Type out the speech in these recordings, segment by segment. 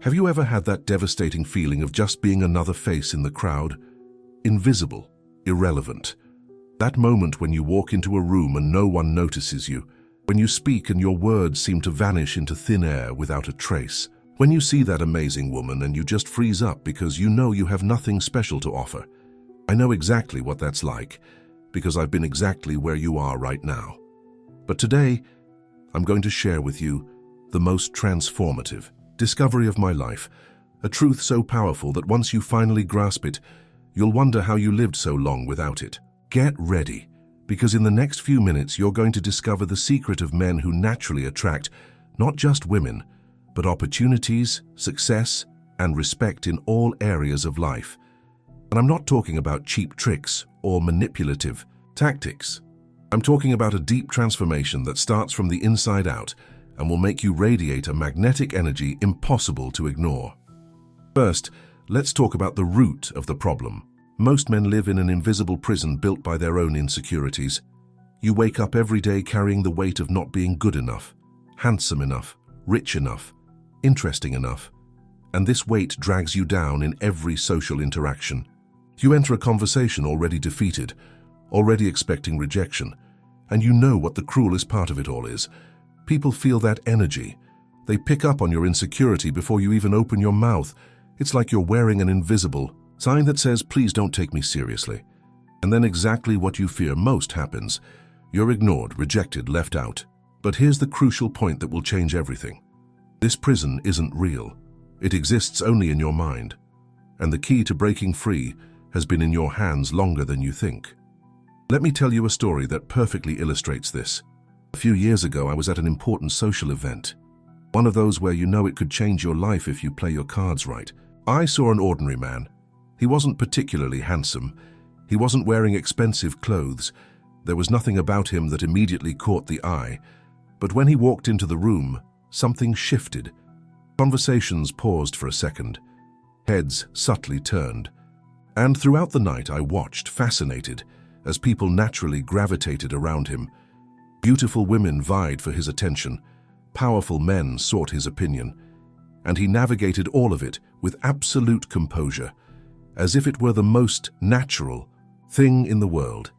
Have you ever had that devastating feeling of just being another face in the crowd? Invisible, irrelevant. That moment when you walk into a room and no one notices you, when you speak and your words seem to vanish into thin air without a trace. When you see that amazing woman and you just freeze up because you know you have nothing special to offer. I know exactly what that's like, because I've been exactly where you are right now. But today, I'm going to share with you the most transformative discovery of my life, a truth so powerful that once you finally grasp it, you'll wonder how you lived so long without it. Get ready, because in the next few minutes you're going to discover the secret of men who naturally attract not just women, but opportunities, success, and respect in all areas of life. And I'm not talking about cheap tricks or manipulative tactics. I'm talking about a deep transformation that starts from the inside out and will make you radiate a magnetic energy impossible to ignore. First, let's talk about the root of the problem. Most men live in an invisible prison built by their own insecurities. You wake up every day carrying the weight of not being good enough, handsome enough, rich enough, interesting enough, and this weight drags you down in every social interaction. You enter a conversation already defeated, already expecting rejection, and you know what the cruelest part of it all is. People feel that energy. They pick up on your insecurity before you even open your mouth. It's like you're wearing an invisible sign that says, "Please don't take me seriously." And then exactly what you fear most happens. You're ignored, rejected, left out. But here's the crucial point that will change everything. This prison isn't real. It exists only in your mind. And the key to breaking free has been in your hands longer than you think. Let me tell you a story that perfectly illustrates this. A few years ago, I was at an important social event. One of those where you know it could change your life if you play your cards right. I saw an ordinary man. He wasn't particularly handsome. He wasn't wearing expensive clothes. There was nothing about him that immediately caught the eye. But when he walked into the room, something shifted. Conversations paused for a second. Heads subtly turned. And throughout the night, I watched, fascinated, as people naturally gravitated around him. Beautiful women vied for his attention. Powerful men sought his opinion. And he navigated all of it with absolute composure, as if it were the most natural thing in the world.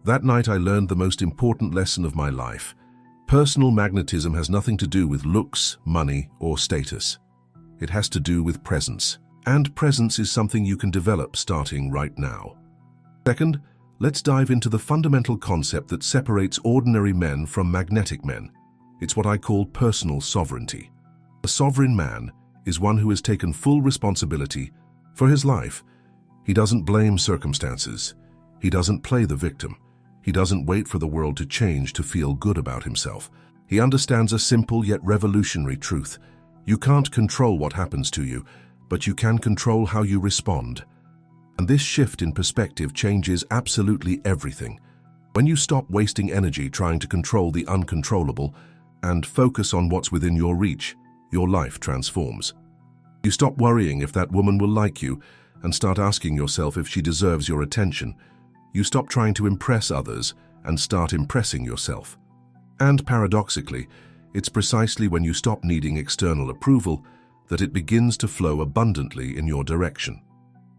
That night I learned the most important lesson of my life. Personal magnetism has nothing to do with looks, money, or status. It has to do with presence. And presence is something you can develop starting right now. Second, let's dive into the fundamental concept that separates ordinary men from magnetic men. It's what I call personal sovereignty. A sovereign man is one who has taken full responsibility for his life. He doesn't blame circumstances. He doesn't play the victim. He doesn't wait for the world to change to feel good about himself. He understands a simple yet revolutionary truth. You can't control what happens to you, but you can control how you respond. And this shift in perspective changes absolutely everything. When you stop wasting energy trying to control the uncontrollable and focus on what's within your reach, your life transforms. You stop worrying if that woman will like you and start asking yourself if she deserves your attention. You stop trying to impress others and start impressing yourself. And paradoxically, it's precisely when you stop needing external approval that it begins to flow abundantly in your direction.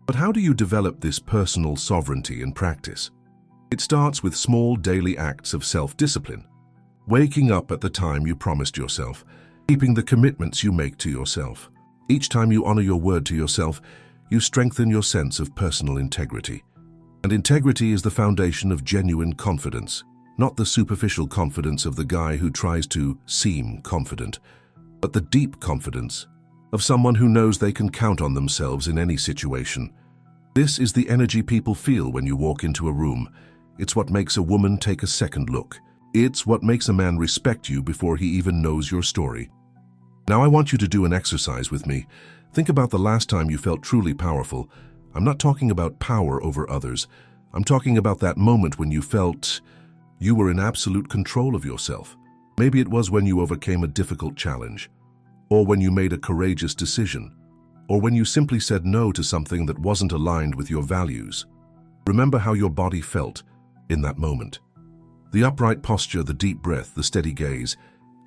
But how do you develop this personal sovereignty in practice? It starts with small daily acts of self-discipline. Waking up at the time you promised yourself, keeping the commitments you make to yourself. Each time you honor your word to yourself, you strengthen your sense of personal integrity. And integrity is the foundation of genuine confidence, not the superficial confidence of the guy who tries to seem confident, but the deep confidence of someone who knows they can count on themselves in any situation. This is the energy people feel when you walk into a room. It's what makes a woman take a second look. It's what makes a man respect you before he even knows your story. Now I want you to do an exercise with me. Think about the last time you felt truly powerful. I'm not talking about power over others. I'm talking about that moment when you felt you were in absolute control of yourself. Maybe it was when you overcame a difficult challenge, or when you made a courageous decision, or when you simply said no to something that wasn't aligned with your values. Remember how your body felt in that moment. The upright posture, the deep breath, the steady gaze.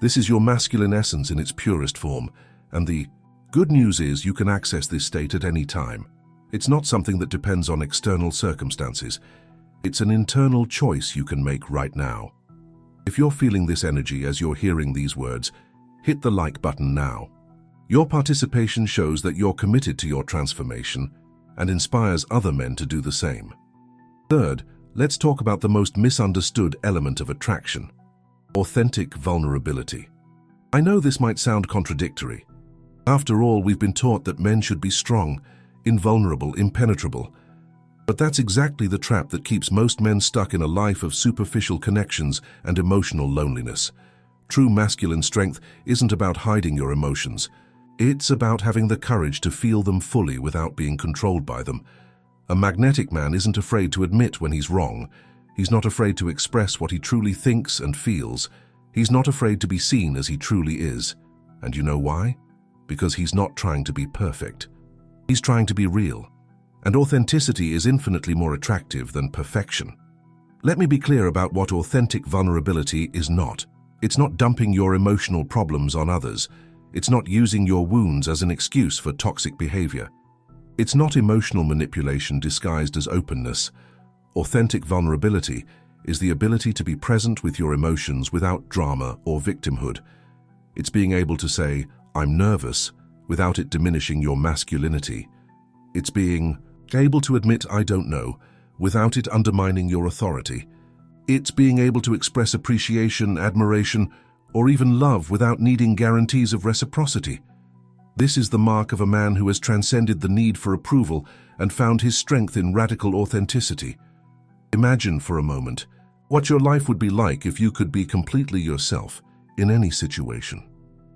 This is your masculine essence in its purest form, and the Good news is you can access this state at any time. It's not something that depends on external circumstances. It's an internal choice you can make right now. If you're feeling this energy as you're hearing these words, hit the like button now. Your participation shows that you're committed to your transformation and inspires other men to do the same. Third, let's talk about the most misunderstood element of attraction: authentic vulnerability. I know this might sound contradictory. After all, we've been taught that men should be strong, invulnerable, impenetrable. But that's exactly the trap that keeps most men stuck in a life of superficial connections and emotional loneliness. True masculine strength isn't about hiding your emotions. It's about having the courage to feel them fully without being controlled by them. A magnetic man isn't afraid to admit when he's wrong. He's not afraid to express what he truly thinks and feels. He's not afraid to be seen as he truly is. And you know why? Because he's not trying to be perfect. He's trying to be real. And authenticity is infinitely more attractive than perfection. Let me be clear about what authentic vulnerability is not. It's not dumping your emotional problems on others. It's not using your wounds as an excuse for toxic behavior. It's not emotional manipulation disguised as openness. Authentic vulnerability is the ability to be present with your emotions without drama or victimhood. It's being able to say, "I'm nervous," without it diminishing your masculinity. It's being able to admit, "I don't know," without it undermining your authority. It's being able to express appreciation, admiration, or even love without needing guarantees of reciprocity. This is the mark of a man who has transcended the need for approval and found his strength in radical authenticity. Imagine for a moment what your life would be like if you could be completely yourself in any situation.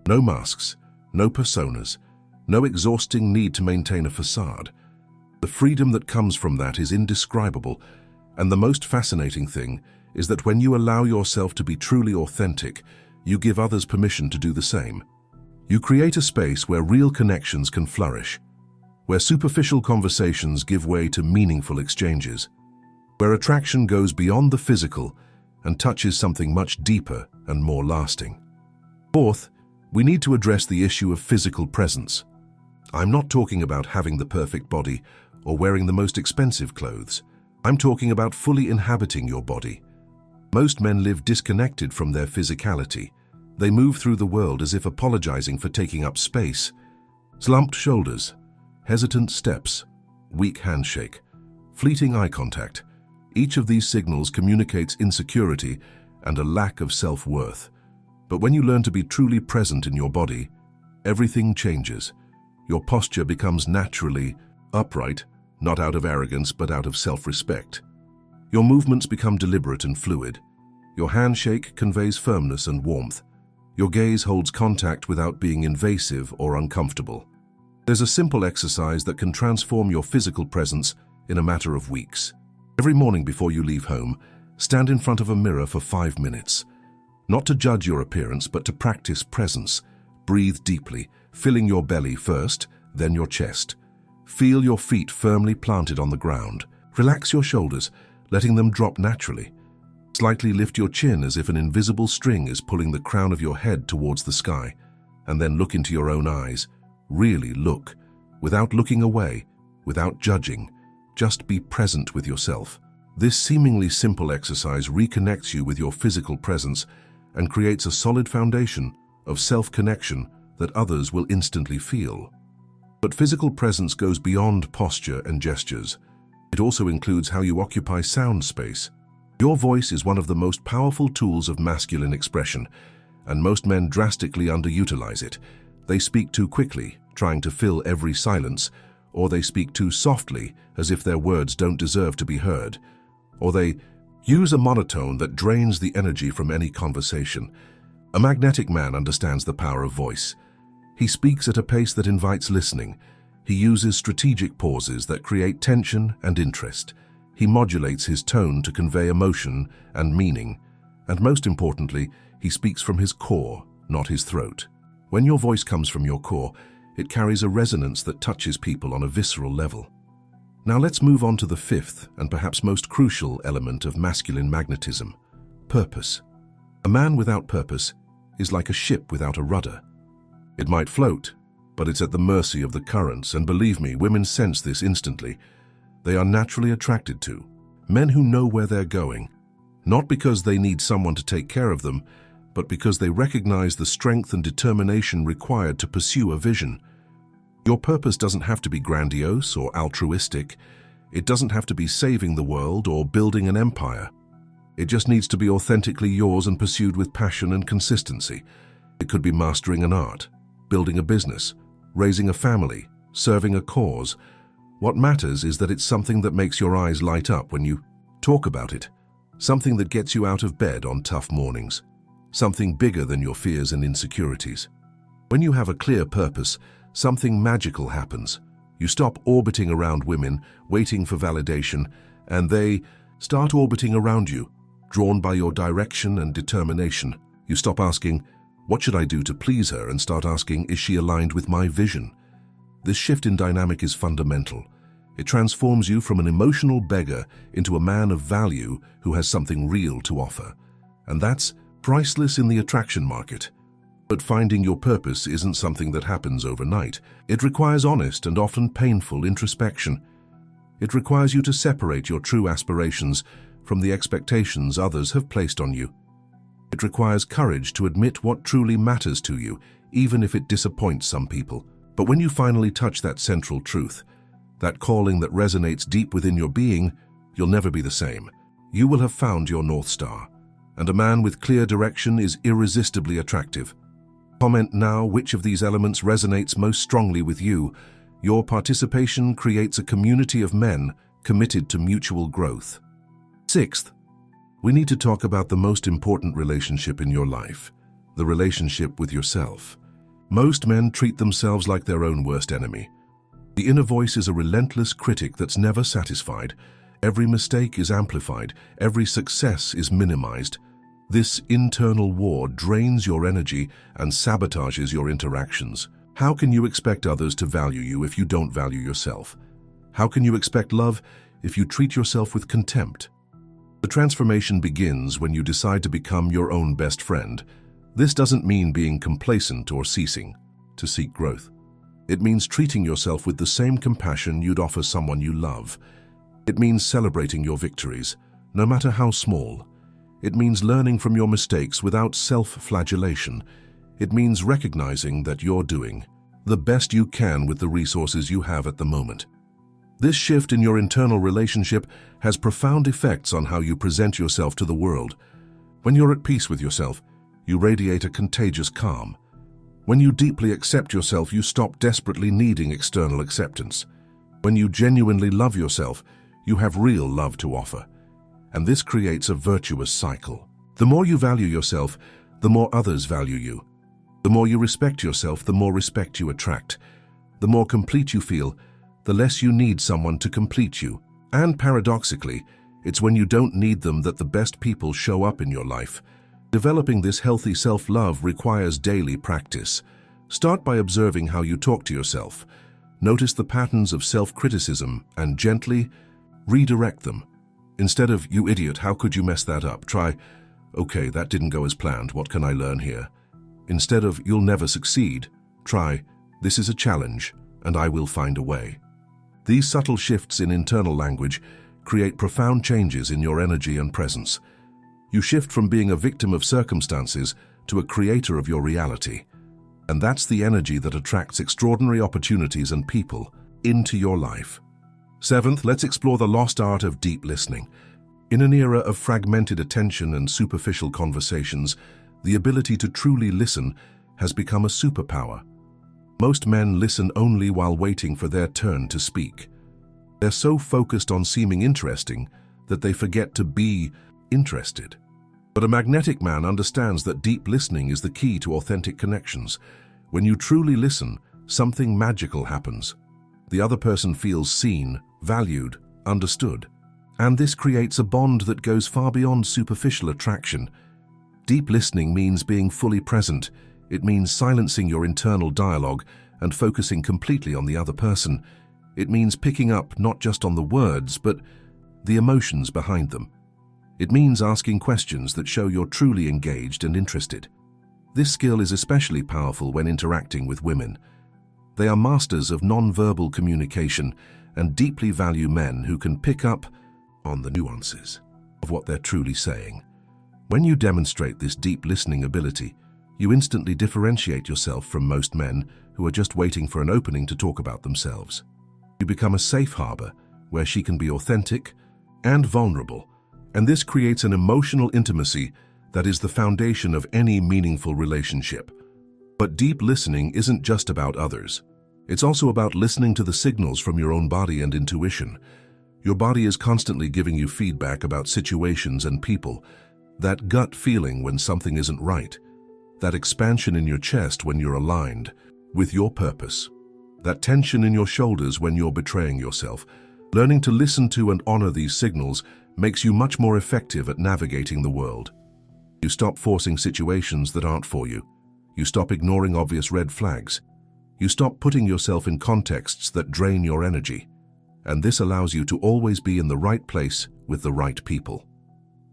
No masks, no personas, no exhausting need to maintain a facade. The freedom that comes from that is indescribable, and the most fascinating thing is that when you allow yourself to be truly authentic, you give others permission to do the same. You create a space where real connections can flourish, where superficial conversations give way to meaningful exchanges, where attraction goes beyond the physical and touches something much deeper and more lasting. Fourth, we need to address the issue of physical presence. I'm not talking about having the perfect body or wearing the most expensive clothes. I'm talking about fully inhabiting your body. Most men live disconnected from their physicality. They move through the world as if apologizing for taking up space. Slumped shoulders, hesitant steps, weak handshake, fleeting eye contact. Each of these signals communicates insecurity and a lack of self-worth. But when you learn to be truly present in your body, everything changes. Your posture becomes naturally upright, not out of arrogance but out of self-respect. Your movements become deliberate and fluid. Your handshake conveys firmness and warmth. Your gaze holds contact without being invasive or uncomfortable. There's a simple exercise that can transform your physical presence in a matter of weeks. Every morning before you leave home, stand in front of a mirror for 5 minutes. Not to judge your appearance, but to practice presence. Breathe deeply, filling your belly first, then your chest. Feel your feet firmly planted on the ground. Relax your shoulders, letting them drop naturally. Slightly lift your chin as if an invisible string is pulling the crown of your head towards the sky. And then look into your own eyes. Really look, without looking away, without judging. Just be present with yourself. This seemingly simple exercise reconnects you with your physical presence and creates a solid foundation of self-connection that others will instantly feel. But physical presence goes beyond posture and gestures. It also includes how you occupy sound space. Your voice is one of the most powerful tools of masculine expression, and most men drastically underutilize it. They speak too quickly, trying to fill every silence, or they speak too softly, as if their words don't deserve to be heard, or they use a monotone that drains the energy from any conversation. A magnetic man understands the power of voice. He speaks at a pace that invites listening. He uses strategic pauses that create tension and interest. He modulates his tone to convey emotion and meaning. And most importantly, he speaks from his core, not his throat. When your voice comes from your core, it carries a resonance that touches people on a visceral level. Now let's move on to the fifth and perhaps most crucial element of masculine magnetism: purpose. A man without purpose is like a ship without a rudder. It might float, but it's at the mercy of the currents, and believe me, women sense this instantly. They are naturally attracted to men who know where they're going, not because they need someone to take care of them, but because they recognize the strength and determination required to pursue a vision. Your purpose doesn't have to be grandiose or altruistic. It doesn't have to be saving the world or building an empire. It just needs to be authentically yours and pursued with passion and consistency. It could be mastering an art, building a business, raising a family, serving a cause. What matters is that it's something that makes your eyes light up when you talk about it, something that gets you out of bed on tough mornings, something bigger than your fears and insecurities. When you have a clear purpose, something magical happens. You stop orbiting around women, waiting for validation, and they start orbiting around you, drawn by your direction and determination. You stop asking, "What should I do to please her?" and start asking, "Is she aligned with my vision?" This shift in dynamic is fundamental. It transforms you from an emotional beggar into a man of value who has something real to offer. And that's priceless in the attraction market. But finding your purpose isn't something that happens overnight. It requires honest and often painful introspection. It requires you to separate your true aspirations from the expectations others have placed on you. It requires courage to admit what truly matters to you, even if it disappoints some people. But when you finally touch that central truth, that calling that resonates deep within your being, you'll never be the same. You will have found your North Star, and a man with clear direction is irresistibly attractive. Comment now which of these elements resonates most strongly with you. Your participation creates a community of men committed to mutual growth. Sixth, we need to talk about the most important relationship in your life, the relationship with yourself. Most men treat themselves like their own worst enemy. The inner voice is a relentless critic that's never satisfied. Every mistake is amplified, every success is minimized. This internal war drains your energy and sabotages your interactions. How can you expect others to value you if you don't value yourself? How can you expect love if you treat yourself with contempt? The transformation begins when you decide to become your own best friend. This doesn't mean being complacent or ceasing to seek growth. It means treating yourself with the same compassion you'd offer someone you love. It means celebrating your victories, no matter how small. It means learning from your mistakes without self-flagellation. It means recognizing that you're doing the best you can with the resources you have at the moment. This shift in your internal relationship has profound effects on how you present yourself to the world. When you're at peace with yourself, you radiate a contagious calm. When you deeply accept yourself, you stop desperately needing external acceptance. When you genuinely love yourself, you have real love to offer. And this creates a virtuous cycle. The more you value yourself, the more others value you. The more you respect yourself, the more respect you attract. The more complete you feel, the less you need someone to complete you. And paradoxically, it's when you don't need them that the best people show up in your life. Developing this healthy self-love requires daily practice. Start by observing how you talk to yourself. Notice the patterns of self-criticism and gently redirect them. Instead of, "You idiot, how could you mess that up?" try, "Okay, that didn't go as planned, what can I learn here?" Instead of, "You'll never succeed," try, "This is a challenge, and I will find a way." These subtle shifts in internal language create profound changes in your energy and presence. You shift from being a victim of circumstances to a creator of your reality. And that's the energy that attracts extraordinary opportunities and people into your life. Seventh, let's explore the lost art of deep listening. In an era of fragmented attention and superficial conversations, the ability to truly listen has become a superpower. Most men listen only while waiting for their turn to speak. They're so focused on seeming interesting that they forget to be interested. But a magnetic man understands that deep listening is the key to authentic connections. When you truly listen, something magical happens. The other person feels seen, valued, understood. And this creates a bond that goes far beyond superficial attraction. Deep listening means being fully present. It means silencing your internal dialogue and focusing completely on the other person. It means picking up not just on the words, but the emotions behind them. It means asking questions that show you're truly engaged and interested. This skill is especially powerful when interacting with women. They are masters of non-verbal communication and deeply value men who can pick up on the nuances of what they're truly saying. When you demonstrate this deep listening ability, you instantly differentiate yourself from most men who are just waiting for an opening to talk about themselves. You become a safe harbor where she can be authentic and vulnerable, and this creates an emotional intimacy that is the foundation of any meaningful relationship. But deep listening isn't just about others. It's also about listening to the signals from your own body and intuition. Your body is constantly giving you feedback about situations and people. That gut feeling when something isn't right. That expansion in your chest when you're aligned with your purpose. That tension in your shoulders when you're betraying yourself. Learning to listen to and honor these signals makes you much more effective at navigating the world. You stop forcing situations that aren't for you. You stop ignoring obvious red flags. You stop putting yourself in contexts that drain your energy. And this allows you to always be in the right place with the right people.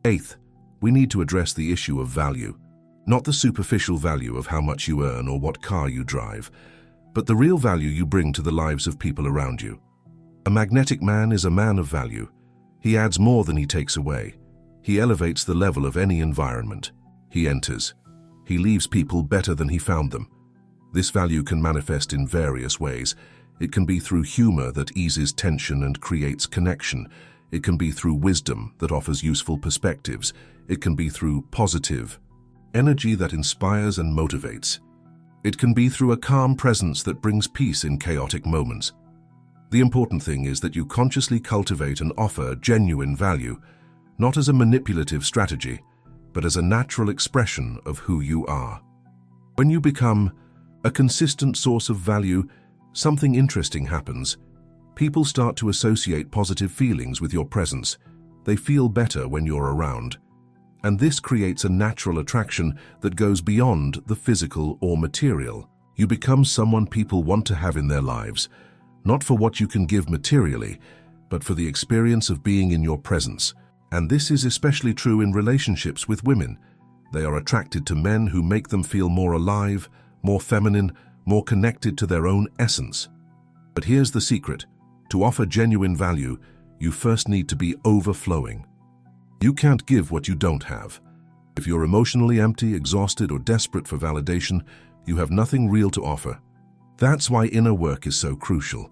Eighth, we need to address the issue of value. Not the superficial value of how much you earn or what car you drive, but the real value you bring to the lives of people around you. A magnetic man is a man of value. He adds more than he takes away. He elevates the level of any environment he enters. He leaves people better than he found them. This value can manifest in various ways. It can be through humor that eases tension and creates connection. It can be through wisdom that offers useful perspectives. It can be through positive energy that inspires and motivates. It can be through a calm presence that brings peace in chaotic moments. The important thing is that you consciously cultivate and offer genuine value, not as a manipulative strategy, but as a natural expression of who you are. When you become a consistent source of value, something interesting happens. People start to associate positive feelings with your presence. They feel better when you're around. And this creates a natural attraction that goes beyond the physical or material. You become someone people want to have in their lives, not for what you can give materially, but for the experience of being in your presence. And this is especially true in relationships with women. They are attracted to men who make them feel more alive, more feminine, more connected to their own essence. But here's the secret. To offer genuine value, you first need to be overflowing. You can't give what you don't have. If you're emotionally empty, exhausted, or desperate for validation, you have nothing real to offer. That's why inner work is so crucial.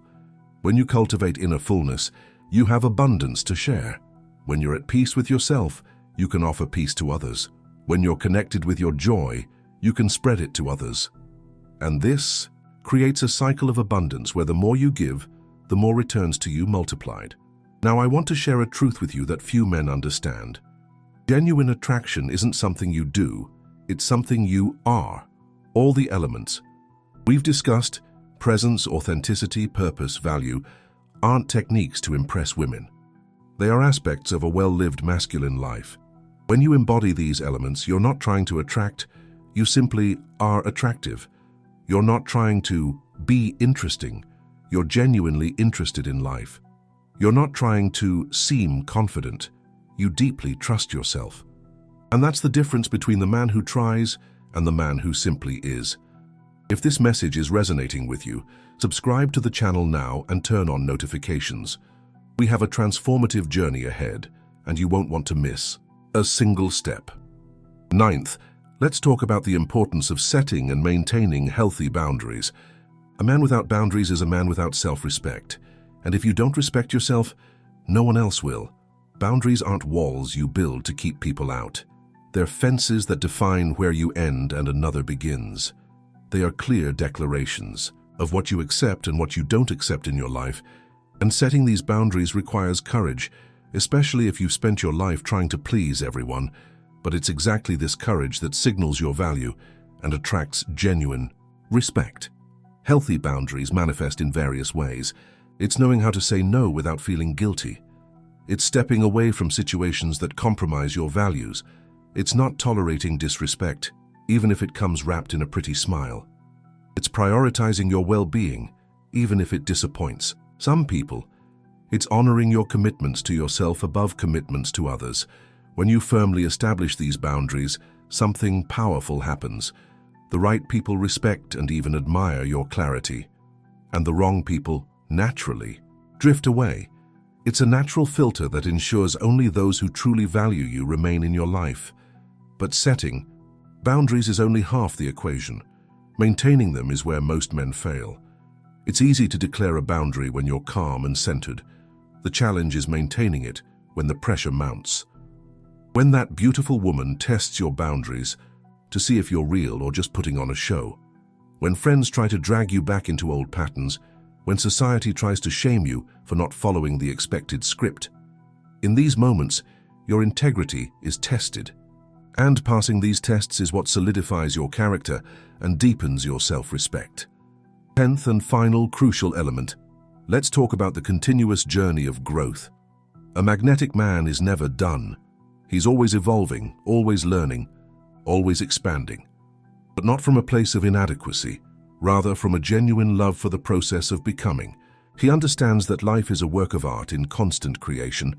When you cultivate inner fullness, you have abundance to share. When you're at peace with yourself, you can offer peace to others. When you're connected with your joy, you can spread it to others. And this creates a cycle of abundance where the more you give, the more returns to you multiplied. Now I want to share a truth with you that few men understand. Genuine attraction isn't something you do, it's something you are. All the elements we've discussed, presence, authenticity, purpose, value, aren't techniques to impress women. They are aspects of a well-lived masculine life. When you embody these elements, you're not trying to attract, you simply are attractive. You're not trying to be interesting, you're genuinely interested in life. You're not trying to seem confident, you deeply trust yourself. And that's the difference between the man who tries and the man who simply is. If this message is resonating with you, subscribe to the channel now and turn on notifications. We have a transformative journey ahead, and you won't want to miss a single step. Ninth, let's talk about the importance of setting and maintaining healthy boundaries. A man without boundaries is a man without self-respect. And if you don't respect yourself, no one else will. Boundaries aren't walls you build to keep people out. They're fences that define where you end and another begins. They are clear declarations of what you accept and what you don't accept in your life. And setting these boundaries requires courage, especially if you've spent your life trying to please everyone. But it's exactly this courage that signals your value and attracts genuine respect. Healthy boundaries manifest in various ways. It's knowing how to say no without feeling guilty. It's stepping away from situations that compromise your values. It's not tolerating disrespect, even if it comes wrapped in a pretty smile. It's prioritizing your well-being, even if it disappoints some people. It's honoring your commitments to yourself above commitments to others. When you firmly establish these boundaries, something powerful happens. The right people respect and even admire your clarity. and the wrong people, naturally, drift away. It's a natural filter that ensures only those who truly value you remain in your life. But setting boundaries is only half the equation. Maintaining them is where most men fail. It's easy to declare a boundary when you're calm and centered. The challenge is maintaining it when the pressure mounts. When that beautiful woman tests your boundaries to see if you're real or just putting on a show. When friends try to drag you back into old patterns. When society tries to shame you for not following the expected script. In these moments, your integrity is tested. And passing these tests is what solidifies your character and deepens your self-respect. 10th and final crucial element. Let's talk about the continuous journey of growth. A magnetic man is never done. He's always evolving, always learning, always expanding. But not from a place of inadequacy, rather from a genuine love for the process of becoming. He understands that life is a work of art in constant creation,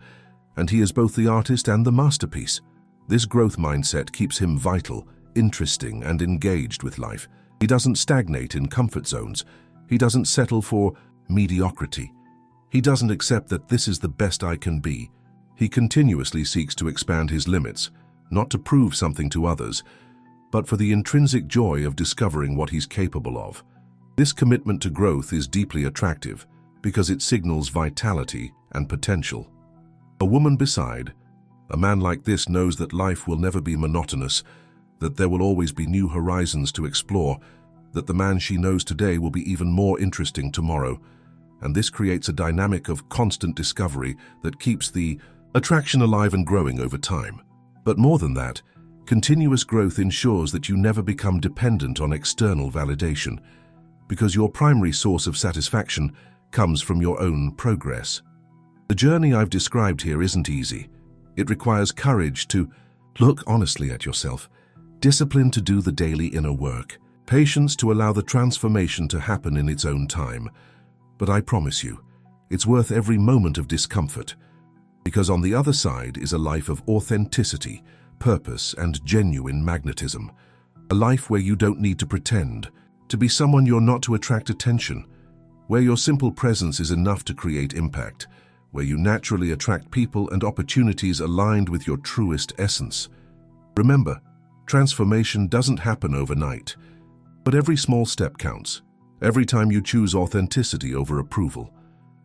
and he is both the artist and the masterpiece. This growth mindset keeps him vital, interesting, and engaged with life. He doesn't stagnate in comfort zones. He doesn't settle for mediocrity. He doesn't accept that this is the best I can be. He continuously seeks to expand his limits, not to prove something to others, but for the intrinsic joy of discovering what he's capable of. This commitment to growth is deeply attractive because it signals vitality and potential. A woman beside, a man like this knows that life will never be monotonous, that there will always be new horizons to explore, that the man she knows today will be even more interesting tomorrow, and this creates a dynamic of constant discovery that keeps the attraction alive and growing over time. But more than that, continuous growth ensures that you never become dependent on external validation, because your primary source of satisfaction comes from your own progress. The journey I've described here isn't easy. It requires courage to look honestly at yourself, discipline to do the daily inner work, patience to allow the transformation to happen in its own time. But I promise you, it's worth every moment of discomfort, because on the other side is a life of authenticity, purpose, and genuine magnetism. A life where you don't need to pretend, to be someone you're not to attract attention, where your simple presence is enough to create impact, where you naturally attract people and opportunities aligned with your truest essence. Remember, transformation doesn't happen overnight, but every small step counts. Every time you choose authenticity over approval,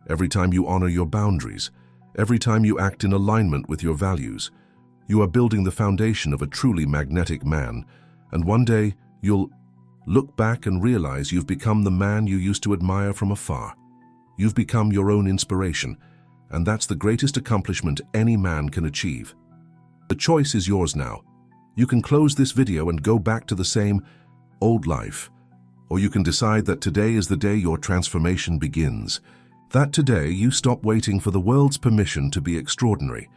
every time you honor your boundaries, every time you act in alignment with your values, you are building the foundation of a truly magnetic man, and one day you'll look back and realize you've become the man you used to admire from afar. You've become your own inspiration, and that's the greatest accomplishment any man can achieve. The choice is yours now. You can close this video and go back to the same old life, or you can decide that today is the day your transformation begins. That today you stop waiting for the world's permission to be extraordinary.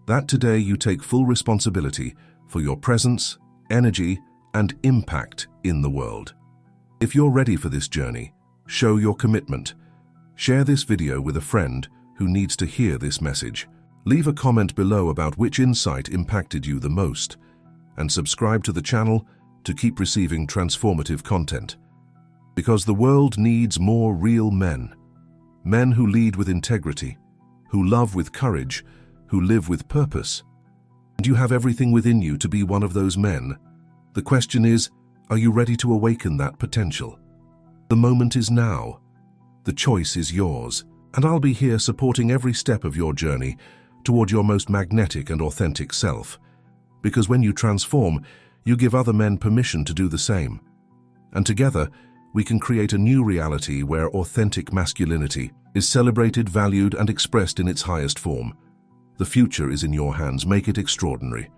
That today you take full responsibility for your presence, energy, and impact in the world. If you're ready for this journey, show your commitment. Share this video with a friend who needs to hear this message. Leave a comment below about which insight impacted you the most, and subscribe to the channel to keep receiving transformative content. Because the world needs more real men. Men who lead with integrity, who love with courage, who live with purpose. And you have everything within you to be one of those men. The question is, are you ready to awaken that potential? The moment is now. The choice is yours, and I'll be here supporting every step of your journey toward your most magnetic and authentic self. Because when you transform, you give other men permission to do the same. And together, we can create a new reality where authentic masculinity is celebrated, valued, and expressed in its highest form. The future is in your hands. Make it extraordinary.